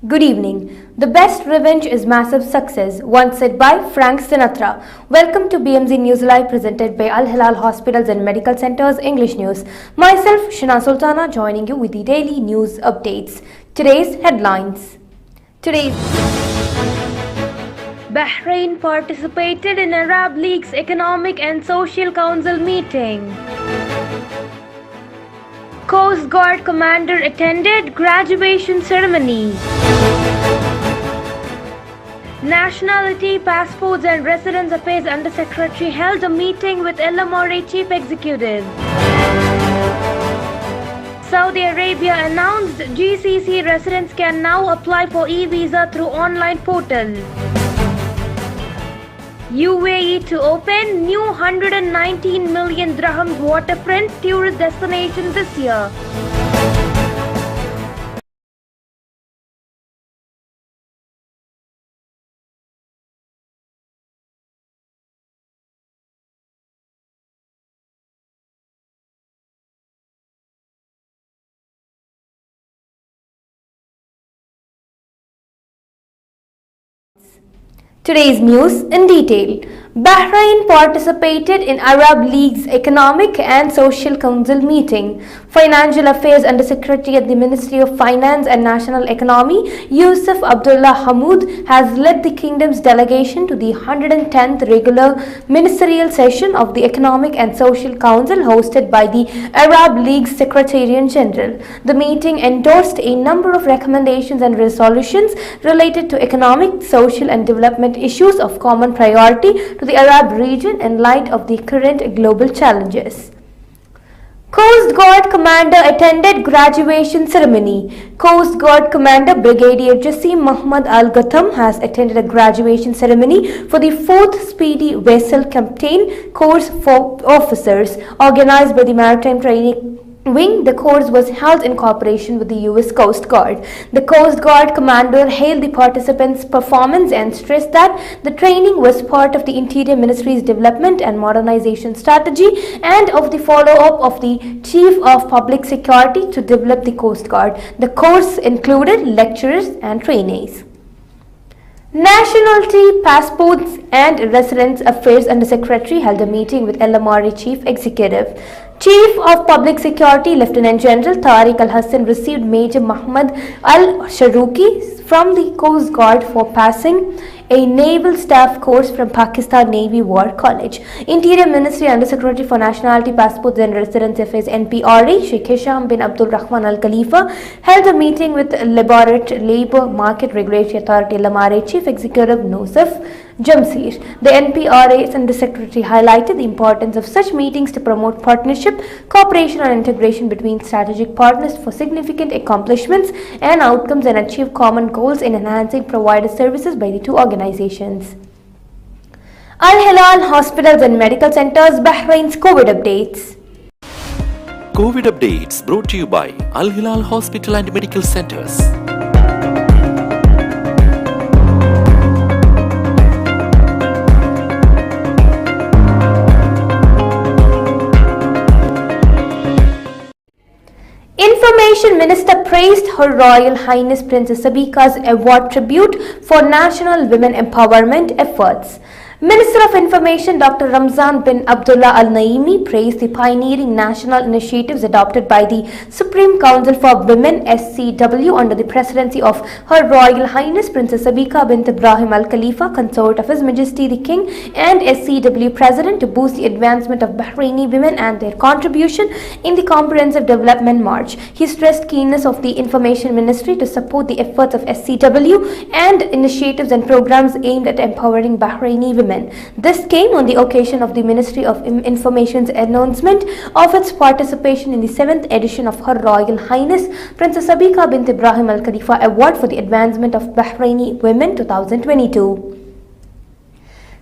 Good evening. The best revenge is massive success, once said by Frank Sinatra. Welcome to BMZ News Live presented by Al Hilal Hospitals and Medical Centers English News. Myself, Shina Sultana, joining you with the daily news updates. Today's headlines. Bahrain participated in Arab League's Economic and Social Council meeting. Coast Guard commander attended graduation ceremony. Nationality, Passports and Residence Affairs Undersecretary held a meeting with LMRA Chief Executive. Saudi Arabia announced GCC residents can now apply for e-visa through online portal. UAE to open new 119 million dirhams waterfront tourist destination this year. Today's news in detail. Bahrain participated in Arab League's Economic and Social Council meeting. Financial Affairs Undersecretary at the Ministry of Finance and National Economy, Yusuf Abdullah Hamoud, has led the kingdom's delegation to the 110th regular ministerial session of the Economic and Social Council hosted by the Arab League's Secretariat General. The meeting endorsed a number of recommendations and resolutions related to economic, social and development issues of common priority to the Arab region in light of the current global challenges. Coast Guard Commander attended graduation ceremony. Coast Guard Commander Brigadier Jassim Muhammad Al Ghatam has attended a graduation ceremony for the 4th Speedy Vessel Captain Course for Officers organized by the Maritime Training Wing. The course was held in cooperation with the US Coast Guard. The Coast Guard commander hailed the participants' performance and stressed that the training was part of the Interior Ministry's development and modernization strategy and of the follow-up of the Chief of Public Security to develop the Coast Guard. The course included lecturers and trainees. Nationality, Passports and Residence Affairs Undersecretary held a meeting with LMRA Chief Executive. Chief of Public Security Lieutenant General Tariq Al-Hassan received Major Muhammad Al-Sharuki from the Coast Guard for passing a naval staff course from Pakistan Navy War College. Interior Ministry Undersecretary for Nationality, Passports and Residence Affairs NPRA Sheikh Hisham bin Abdul Rahman Al Khalifa held a meeting with Labour Market Regulatory Authority LMRA Chief Executive Nosif Jamseer. The NPRA's Undersecretary highlighted the importance of such meetings to promote partnership, cooperation and integration between strategic partners for significant accomplishments and outcomes and achieve common goals in enhancing provided services by the two organizations. Al Hilal Hospitals and Medical Centers Bahrain's COVID updates. COVID updates brought to you by Al Hilal Hospital and Medical Centers. Information Minister praised Her Royal Highness Princess Sabika's award tribute for national women empowerment efforts. Minister of Information Dr. Ramzan bin Abdullah Al Naimi praised the pioneering national initiatives adopted by the Supreme Council for Women SCW under the presidency of Her Royal Highness Princess Sabika bint Ibrahim Al Khalifa, consort of His Majesty the King and SCW President, to boost the advancement of Bahraini women and their contribution in the Comprehensive Development March. He stressed keenness of the Information Ministry to support the efforts of SCW and initiatives and programs aimed at empowering Bahraini women. This came on the occasion of the Ministry of Information's announcement of its participation in the 7th edition of Her Royal Highness Princess Sabika bint Ibrahim Al Khalifa Award for the Advancement of Bahraini Women 2022.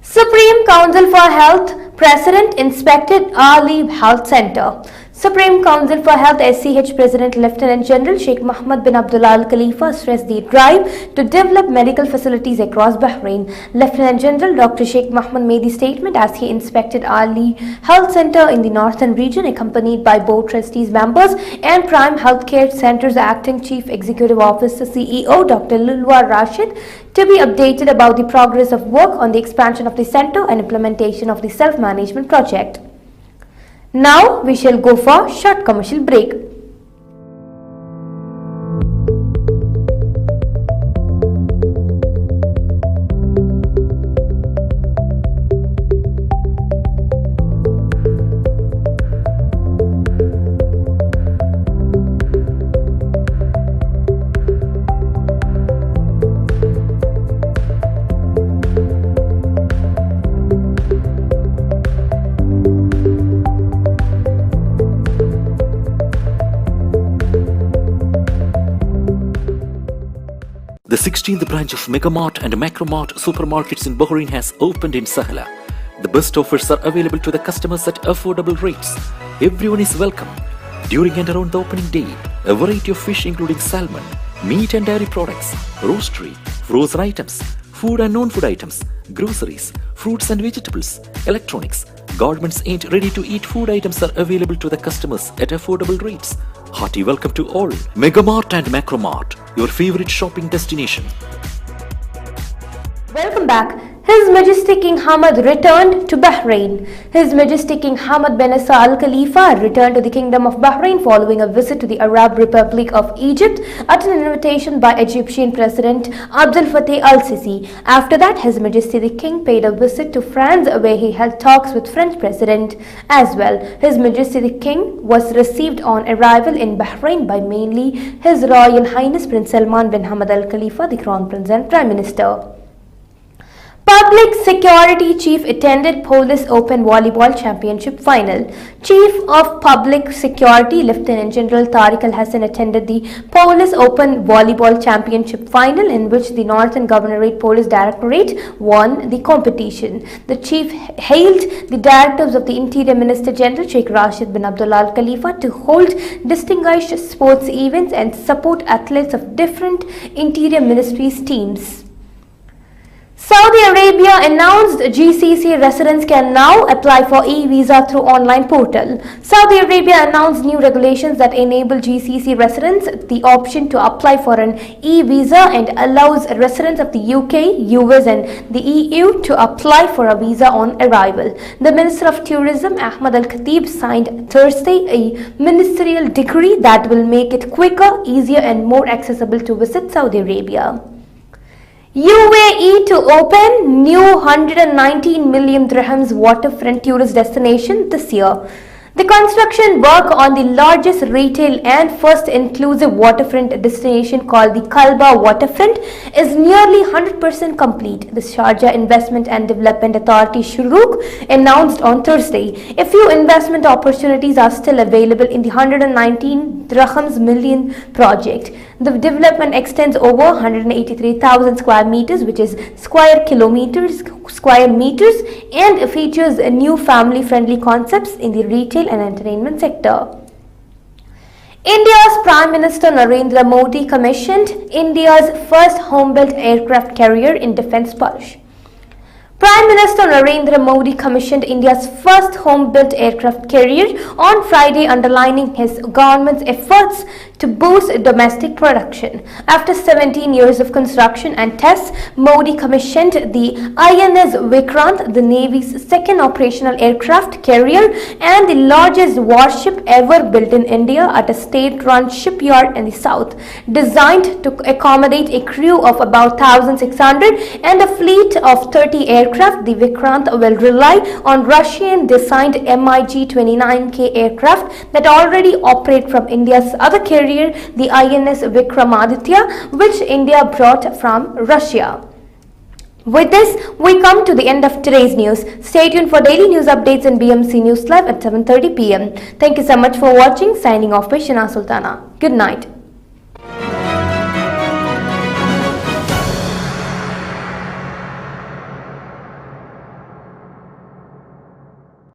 Supreme Council for Health President inspected Ali Health Center. Supreme Council for Health SCH President Lieutenant General Sheikh Mohammed bin Abdullah Al Khalifa stressed the drive to develop medical facilities across Bahrain. Lieutenant General Dr. Sheikh Mohammed made the statement as he inspected Ali Health Center in the northern region, accompanied by board trustees members and Prime Healthcare Center's acting Chief Executive Officer CEO Dr. Lulwa Rashid to be updated about the progress of work on the expansion of the center and implementation of the self-management project. Now we shall go for short commercial break. The 16th branch of Megamart and Macromart supermarkets in Bahrain has opened in Sahla. The best offers are available to the customers at affordable rates. Everyone is welcome. During and around the opening day, a variety of fish including salmon, meat and dairy products, roastery, frozen items, food and non-food items, groceries, fruits and vegetables, electronics, garments and ready-to-eat food items are available to the customers at affordable rates. Hearty welcome to all. Megamart and Macromart, your favorite shopping destination. Welcome back. His Majesty King Hamad returned to Bahrain. His Majesty King Hamad bin Isa Al Khalifa returned to the Kingdom of Bahrain following a visit to the Arab Republic of Egypt at an invitation by Egyptian President Abdel Fattah al-Sisi. After that, His Majesty the King paid a visit to France where he held talks with French President as well. His Majesty the King was received on arrival in Bahrain by mainly His Royal Highness Prince Salman bin Hamad Al Khalifa, the Crown Prince and Prime Minister. Public Security Chief attended Police Open Volleyball Championship Final. Chief of Public Security Lieutenant General Tariq Al-Hassan attended the Police Open Volleyball Championship Final, in which the Northern Governorate Police Directorate won the competition. The Chief hailed the directives of the Interior Minister General Sheikh Rashid bin Abdullah Al Khalifa to hold distinguished sports events and support athletes of different Interior Ministries teams. Saudi Arabia announced GCC residents can now apply for e-visa through online portal. Saudi Arabia announced new regulations that enable GCC residents the option to apply for an e-visa and allows residents of the UK, US and the EU to apply for a visa on arrival. The Minister of Tourism Ahmad Al-Khatib signed Thursday a ministerial decree that will make it quicker, easier and more accessible to visit Saudi Arabia. UAE to open new 119 million dirhams waterfront tourist destination this year. The construction work on the largest retail and first inclusive waterfront destination called the Kalba Waterfront is nearly 100% complete. The Sharjah Investment and Development Authority Shuruk announced on Thursday. A few investment opportunities are still available in the 119 dirhams million project. The development extends over 183,000 square meters, which is square meters, and features new family-friendly concepts in the retail and entertainment sector. India's Prime Minister Narendra Modi commissioned India's first home-built aircraft carrier in defense push. Prime Minister Narendra Modi commissioned India's first home-built aircraft carrier on Friday, underlining his government's efforts to boost domestic production. After 17 years of construction and tests, Modi commissioned the INS Vikrant, the Navy's second operational aircraft carrier and the largest warship ever built in India, at a state-run shipyard in the south. Designed to accommodate a crew of about 1,600 and a fleet of 30 aircraft, the Vikrant will rely on Russian-designed MiG-29K aircraft that already operate from India's other carrier, the INS Vikramaditya, which India brought from Russia. With this, we come to the end of today's news. Stay tuned for daily news updates in BMC News Live at 7:30 p.m. Thank you so much for watching. Signing off by Shana Sultana. Good night.